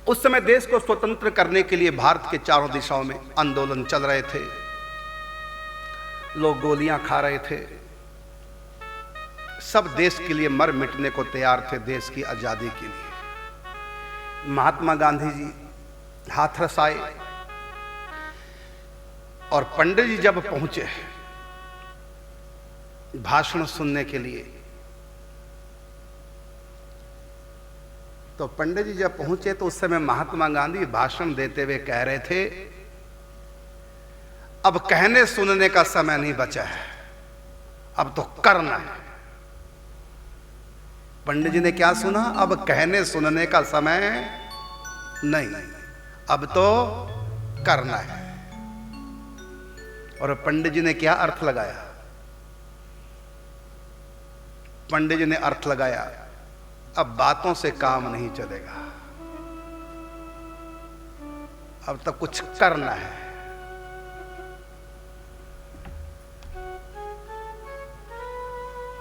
उस समय देश को स्वतंत्र करने के लिए भारत के चारों दिशाओं में आंदोलन चल रहे थे, लोग गोलियां खा रहे थे, सब देश के लिए मर मिटने को तैयार थे, देश की आजादी के लिए। महात्मा गांधी जी हाथरस आए और पंडित जी जब पहुंचे भाषण सुनने के लिए, तो पंडित जी जब पहुंचे तो उस समय महात्मा गांधी भाषण देते हुए कह रहे थे, अब कहने सुनने का समय नहीं बचा है, अब तो करना है। पंडित जी ने क्या सुना? अब कहने सुनने का समय नहीं, अब तो करना है। और पंडित जी ने क्या अर्थ लगाया? पंडित जी ने अर्थ लगाया, अब बातों से काम नहीं चलेगा, अब तो कुछ करना है।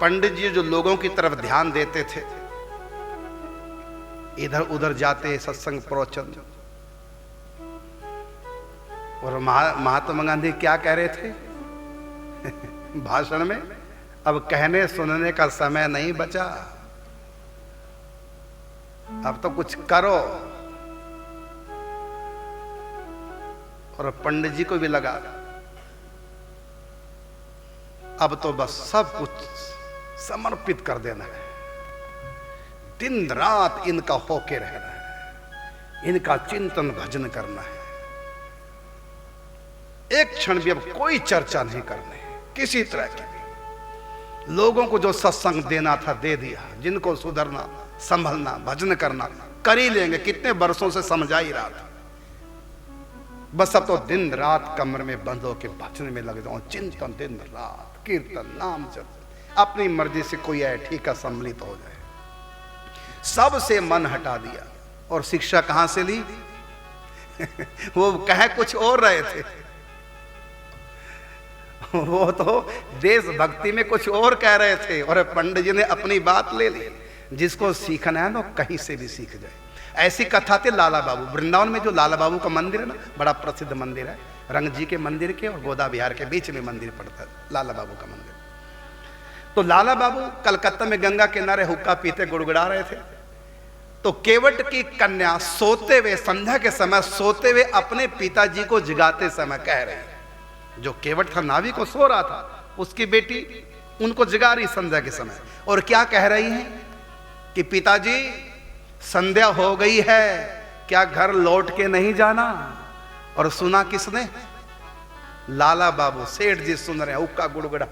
पंडित जी जो लोगों की तरफ ध्यान देते थे, इधर उधर जाते सत्संग प्रवचन, और महात्मा गांधी क्या कह रहे थे भाषण में? अब कहने सुनने का समय नहीं बचा, अब तो कुछ करो। और पंडित जी को भी लगा अब तो बस सब कुछ समर्पित कर देना है, दिन रात इनका होके रहना है, इनका चिंतन भजन करना है, एक क्षण भी अब कोई चर्चा नहीं करनी है किसी तरह की भी। लोगों को जो सत्संग देना था दे दिया, जिनको सुधरना संभलना भजन करना कर ही लेंगे, कितने वर्षों से समझा ही रहा था। बस अब तो दिन रात कमरे में बंद होकर भजन में लग जाओ, चिंतन दिन रात, कीर्तन नाम जप, अपनी मर्जी से कोई आए ठीक है सम्मिलित हो जाए। सबसे मन हटा दिया। और शिक्षा कहां से ली? वो कहे कुछ और रहे थे, वो तो देशभक्ति में कुछ और कह रहे थे, और पंडित जी ने अपनी बात ले ली। जिसको सीखना है ना कहीं से भी सीख जाए। ऐसी कथा थी लाला बाबू, वृंदावन में जो लाला बाबू का मंदिर है ना, बड़ा प्रसिद्ध मंदिर है, रंग जी के मंदिर के और गोदा विहार के बीच में मंदिर पड़ता है लाला बाबू का मंदिर। तो लाला बाबू कलकत्ता में गंगा किनारे हुक्का पीते गुड़गुड़ा रहे थे, तो केवट की कन्या सोते हुए, संध्या के समय सोते हुए अपने पिताजी को जगाते समय कह रही है, जो केवट था नाविक को सो रहा था, उसकी बेटी उनको जगा रही संध्या के समय, और क्या कह रही है कि पिताजी संध्या हो गई है, क्या घर लौट के नहीं जाना? और सुना किसने? लाला बाबू सेठ जी सुन रहे हैं, हुक्का गुड़गुड़ा।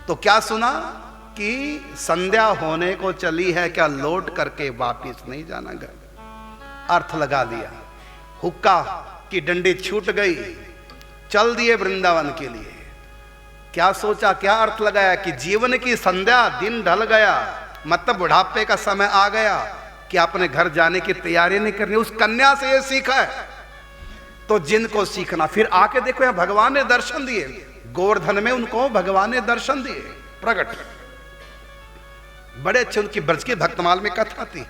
तो क्या सुना कि संध्या होने को चली है, क्या लौट करके वापिस नहीं जाना घर? अर्थ लगा दिया, हुक्का की डंडी छूट गई, चल दिए वृंदावन के लिए। क्या सोचा, क्या अर्थ लगाया कि जीवन की संध्या, दिन ढल गया, मतलब बुढ़ापे का समय आ गया, कि अपने घर जाने की तैयारी नहीं करनी। उस कन्या से ये सीखा है। तो जिनको सीखना, फिर आके देखो यहां भगवान ने दर्शन दिए, गोवर्धन में उनको भगवान ने दर्शन दिए प्रकट। बड़े अच्छे उनकी ब्रज की भक्तमाल में कथा थी।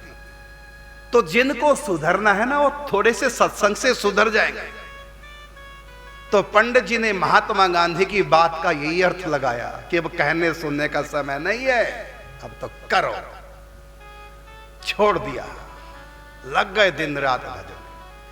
तो जिनको सुधरना है ना, वो थोड़े से सत्संग से सुधर जाएंगे। तो पंडित जी ने महात्मा गांधी की बात का यही अर्थ लगाया कि अब कहने सुनने का समय नहीं है, अब तो करो। छोड़ दिया, लग गए दिन रात भजन।